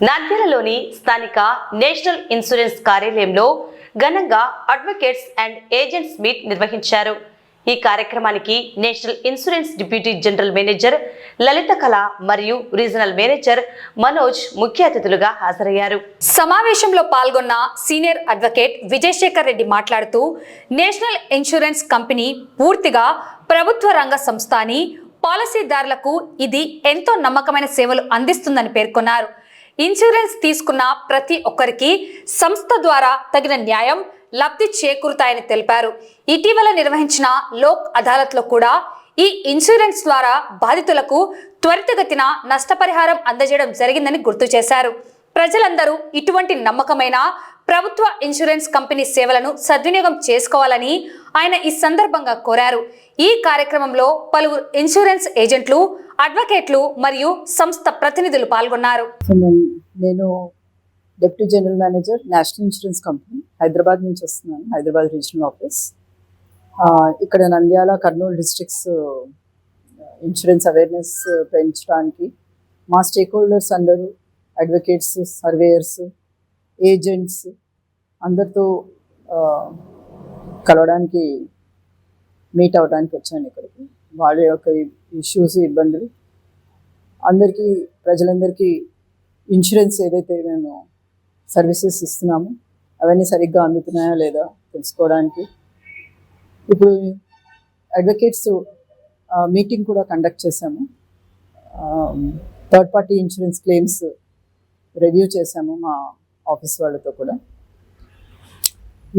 నంద్యాలలోని స్థానిక national insurance కార్యాలయంలో ఘనంగా అడ్వకేట్స్ అండ్ ఏజెంట్స్ మీట్ నిర్వహించారు. ఈ కార్యక్రమానికి national insurance deputy general manager Lalitha Kala మరియు రీజనల్ మేనేజర్ మనోజ్ ముఖ్య అతిథులుగా హాజరయ్యారు. సమావేశంలో పాల్గొన్న సీనియర్ అడ్వకేట్ విజయశేఖర్ రెడ్డి మాట్లాడుతూ, నేషనల్ ఇన్సూరెన్స్ కంపెనీ పూర్తిగా ప్రభుత్వ రంగ సంస్థ అని, పాలసీదారులకు ఇది ఎంతో నమ్మకమైన సేవలు అందిస్తుందని పేర్కొన్నారు. ఇన్సూరెన్స్ తీసుకున్న ప్రతి ఒక్కరికి సంస్థ ద్వారా తగిన న్యాయం, లబ్ధి చేకూరుతాయని తెలిపారు. ఇటీవల నిర్వహించిన లోక్ అదాలత్లో కూడా ఈ ఇన్సూరెన్స్ ద్వారా బాధితులకు త్వరితగతిన నష్టపరిహారం అందజేయడం జరిగిందని గుర్తు చేశారు. ప్రజలందరూ ఇటువంటి నమ్మకమైన ప్రభుత్వ ఇన్సూరెన్స్ కంపెనీ సేవలను సద్వినియోగం చేసుకోవాలని ఆయన ఈ సందర్భంగా కోరారు. ఈ కార్యక్రమంలో పలువురు ఇన్సూరెన్స్ ఏజెంట్లు, అడ్వకేట్లు మరియు సంస్థ ప్రతినిధులు పాల్గొన్నారు. నేను deputy general manager, national insurance company, Hyderabad నుంచి వస్తున్నాను. Hyderabad regional office. ఇక్కడ Nandyal, Kurnool districts insurance awareness పెంచడానికి మా స్టేక్ హోల్డర్స్ అందరూ అడ్వకేట్స్, సర్వేయర్స్, ఏజెంట్స్ అందరితో కలవడానికి, మీట్ అవ్వడానికి వచ్చాను ఇక్కడికి. వాళ్ళ యొక్క ఇష్యూస్, ఇబ్బందులు అందరికీ, ప్రజలందరికీ ఇన్సూరెన్స్ ఏదైతే మేము సర్వీసెస్ ఇస్తున్నామో అవన్నీ సరిగ్గా అందుతున్నాయా లేదా తెలుసుకోవడానికి ఇప్పుడు అడ్వకేట్స్ మీటింగ్ కూడా కండక్ట్ చేశాము. Third party insurance claims review చేశాము మా ఆఫీస్ వాళ్ళతో కూడా.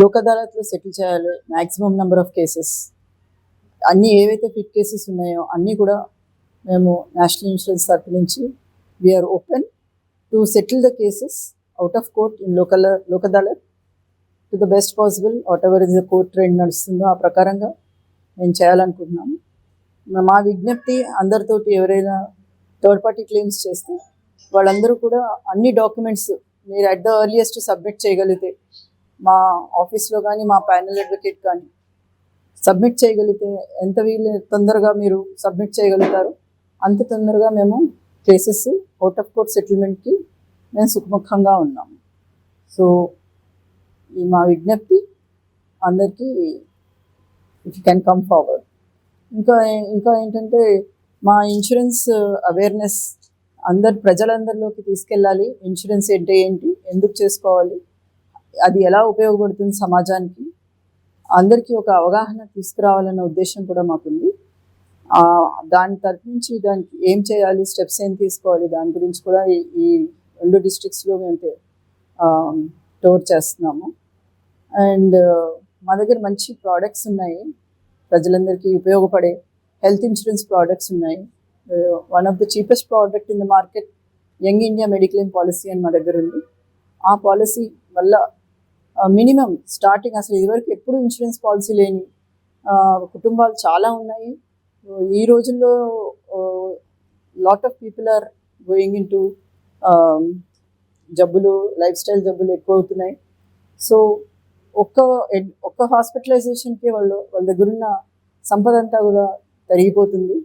లోక్ అదాలత్లో సెటిల్ చేయాలి మ్యాక్సిమం నెంబర్ ఆఫ్ కేసెస్, అన్నీ ఏవైతే ఫిట్ కేసెస్ ఉన్నాయో అన్నీ కూడా మేము నేషనల్ ఇన్సూరెన్స్ తరఫు నుంచి we're open to settle the cases out of court in Lok Adalat to the best possible. Whatever is the court trend నడుస్తుందో ఆ ప్రకారంగా మేము చేయాలనుకుంటున్నాము. మా విజ్ఞప్తి అందరితోటి, ఎవరైనా థర్డ్ పార్టీ క్లెయిమ్స్ చేస్తే వాళ్ళందరూ కూడా అన్ని డాక్యుమెంట్స్ మీరు అట్ ద ఎర్లియస్ట్ సబ్మిట్ చేయగలిగితే, మా ఆఫీస్లో కానీ మా ప్యానల్ అడ్వకేట్ కానీ సబ్మిట్ చేయగలిగితే, ఎంత వీలు తొందరగా మీరు సబ్మిట్ చేయగలుగుతారో అంత తొందరగా మేము కేసెస్ అవుట్ ఆఫ్ కోర్ట్ సెటిల్మెంట్కి మేము సుఖముఖంగా ఉన్నాము. సో ఈ మా విజ్ఞప్తి అందరికీ, if you can come forward. ఇంకా ఏంటంటే మా ఇన్సూరెన్స్ అవేర్నెస్ ప్రజలందరిలోకి తీసుకెళ్ళాలి. ఇన్సూరెన్స్ అంటే ఏంటి, ఎందుకు చేసుకోవాలి, అది ఎలా ఉపయోగపడుతుంది సమాజానికి, అందరికీ ఒక అవగాహన తీసుకురావాలన్న ఉద్దేశం కూడా మాకుంది. దాని తరఫు నుంచి దానికి ఏం చేయాలి, స్టెప్స్ ఏం తీసుకోవాలి, దాని గురించి కూడా ఈ 2 డిస్ట్రిక్ట్స్లో మేము టూర్ చేస్తున్నాము. అండ్ మా దగ్గర మంచి ప్రోడక్ట్స్ ఉన్నాయి, ప్రజలందరికీ ఉపయోగపడే హెల్త్ ఇన్సూరెన్స్ ప్రోడక్ట్స్ ఉన్నాయి. One of the cheapest product in the market young India mediclaim policy అని మా దగ్గర ఉంది. ఆ పాలసీ వల్ల మినిమం స్టార్టింగ్, అసలు ఇదివరకు ఎప్పుడు ఇన్సూరెన్స్ పాలసీ లేని కుటుంబాలు చాలా ఉన్నాయి. ఈ రోజుల్లో lot of people are going into జబ్బులు, లైఫ్ స్టైల్ జబ్బులు ఎక్కువ అవుతున్నాయి. సో ఒక్క హాస్పిటలైజేషన్కి వాళ్ళ దగ్గర ఉన్న సంపద అంతా కూడా తరిగిపోతుంది.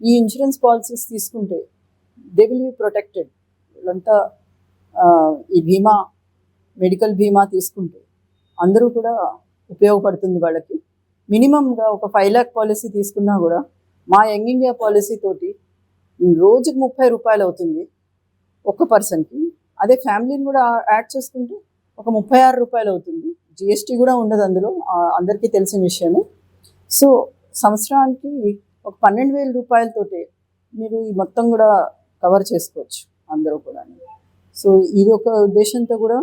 ఈ ఇన్సూరెన్స్ పాలసీస్ తీసుకుంటే దే విల్ బి ప్రొటెక్టెడ్. వీళ్ళంతా ఈ బీమా, మెడికల్ బీమా తీసుకుంటే అందరూ కూడా ఉపయోగపడుతుంది వాళ్ళకి. మినిమంగా ఒక 5 lakh పాలసీ తీసుకున్నా కూడా మా యంగ్ ఇండియా పాలసీ తోటి రోజుకి 30 రూపాయలు అవుతుంది ఒక్క పర్సన్కి. అదే ఫ్యామిలీని కూడా యాడ్ చేసుకుంటే ఒక 36 రూపాయలు అవుతుంది. జిఎస్టీ కూడా ఉండదు అందులో, అందరికీ తెలిసిన విషయమే. సో సంవత్సరానికి ఒక 12,000 రూపాయలతోటి మీరు ఈ మొత్తం కూడా కవర్ చేసుకోవచ్చు అందరూ కూడా. సో ఇది ఒక ఉద్దేశంతో కూడా,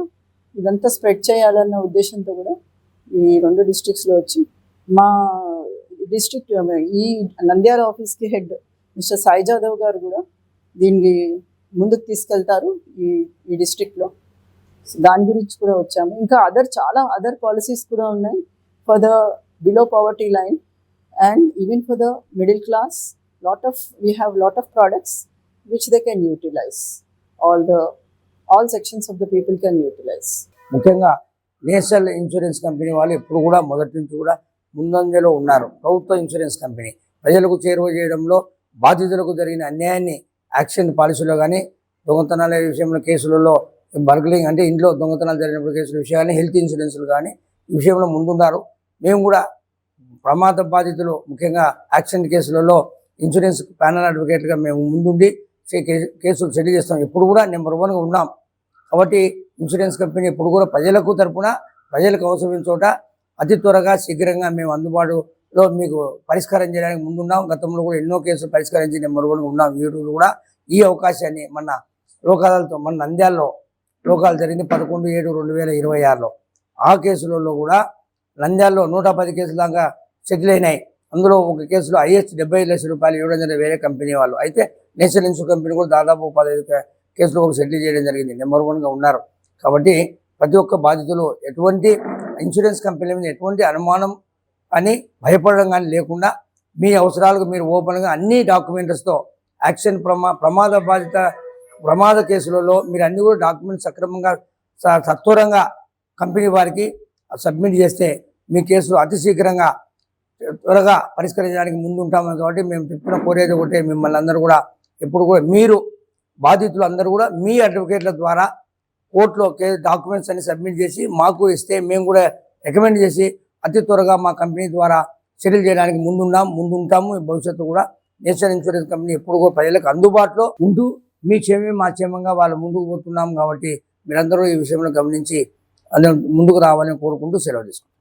ఇదంతా స్ప్రెడ్ చేయాలన్న ఉద్దేశంతో కూడా ఈ 2 డిస్ట్రిక్ట్స్లో వచ్చి మా డిస్ట్రిక్ట్, ఈ నంద్యాల ఆఫీస్కి హెడ్ మిస్టర్ సాయి జాదవ్ గారు కూడా దీనికి ముందుకు తీసుకెళ్తారు ఈ డిస్ట్రిక్ట్లో. దాని గురించి కూడా వచ్చాము. ఇంకా చాలా అదర్ పాలసీస్ కూడా ఉన్నాయి for the below poverty line and even for the middle class. We have lot of products which they can utilize. All sections of the people can utilize. ముఖ్యంగా నేషనల్ ఇన్సూరెన్స్ కంపెనీ వాళ్ళు ఎప్పుడు కూడా మొదటి నుంచి కూడా ముందంజలో ఉన్నారు. ప్రభుత్వ ఇన్సూరెన్స్ కంపెనీ ప్రజలకు చేరువ చేయడంలో, బాధితులకు జరిగిన అన్యాయాన్ని యాక్షన్ పాలసీలో కానీ దొంగతనాల విషయంలో కేసులలో బర్గ్లింగ్ అంటే ఇంట్లో దొంగతనాలు జరిగినప్పుడు కేసుల విషయాన్ని హెల్త్ ఇన్సూరెన్స్లు కానీ ఈ విషయంలో ముందున్నారు. మేము కూడా ప్రమాద బాధితులు ముఖ్యంగా యాక్సిడెంట్ కేసులలో ఇన్సూరెన్స్ ప్యానల్ అడ్వకేట్గా మేము ముందుండి కేసులు సెటిల్ చేస్తాం. ఎప్పుడు కూడా నెంబర్ 1గా ఉన్నాం. కాబట్టి ఇన్సూరెన్స్ కంపెనీ ఎప్పుడు కూడా ప్రజలకు తరపున ప్రజలకు అవసరమైన చోట అతి త్వరగా శీఘ్రంగా మేము అందుబాటులో మీకు పరిష్కారం చేయడానికి ముందున్నాం. గతంలో కూడా ఎన్నో కేసులు పరిష్కరించి నెంబర్ 1గా ఉన్నాం. ఈ రోజు కూడా ఈ అవకాశాన్ని మన లోకాలతో మన నంద్యాలలో లోకాలు జరిగింది 11/7/2026లో. ఆ కేసులలో కూడా నంద్యాలలో 110 కేసుల దాకా సెటిల్ అయినాయి. అందులో ఒక కేసులో హైయెస్ట్ 75 లక్షల రూపాయలు ఇవ్వడం జరిగింది వేరే కంపెనీ వాళ్ళు. అయితే నేషనల్ ఇన్సూరెన్స్ కంపెనీ కూడా దాదాపు 15 కేసులు ఒక సెటిల్ చేయడం జరిగింది. నెంబర్ 1గా ఉన్నారు. కాబట్టి ప్రతి ఒక్క బాధితులు ఎటువంటి ఇన్సూరెన్స్ కంపెనీ మీద ఎటువంటి అనుమానం అని భయపడడం కానీ లేకుండా మీ అవసరాలకు మీరు ఓపెన్గా అన్ని డాక్యుమెంట్స్తో యాక్సిడెంట్ ప్రమాద కేసులలో మీరు అన్ని కూడా డాక్యుమెంట్స్ సక్రమంగా సత్వరంగా కంపెనీ వారికి సబ్మిట్ చేస్తే మీ కేసులు అతి శీఘ్రంగా త్వరగా పరిష్కరించడానికి ముందు ఉంటాము. కాబట్టి మేము చెప్పిన కోరేది ఒకటే, మిమ్మల్ని అందరూ కూడా ఎప్పుడు కూడా మీరు బాధితులు అందరూ కూడా మీ అడ్వకేట్ల ద్వారా కోర్టులో డాక్యుమెంట్స్ అన్ని సబ్మిట్ చేసి మాకు ఇస్తే మేము కూడా రికమెండ్ చేసి అతి త్వరగా మా కంపెనీ ద్వారా సెటిల్ చేయడానికి ముందుంటాము. భవిష్యత్తు కూడా నేషనల్ ఇన్సూరెన్స్ కంపెనీ ఎప్పుడు కూడా ప్రజలకు అందుబాటులో ఉంటూ మీ క్షేమమే మా క్షేమంగా వాళ్ళు ముందుకు పోతున్నాం. కాబట్టి మీరందరూ ఈ విషయంలో గమనించి ముందుకు రావాలని కోరుకుంటూ సెలవు తీసుకుంటాం.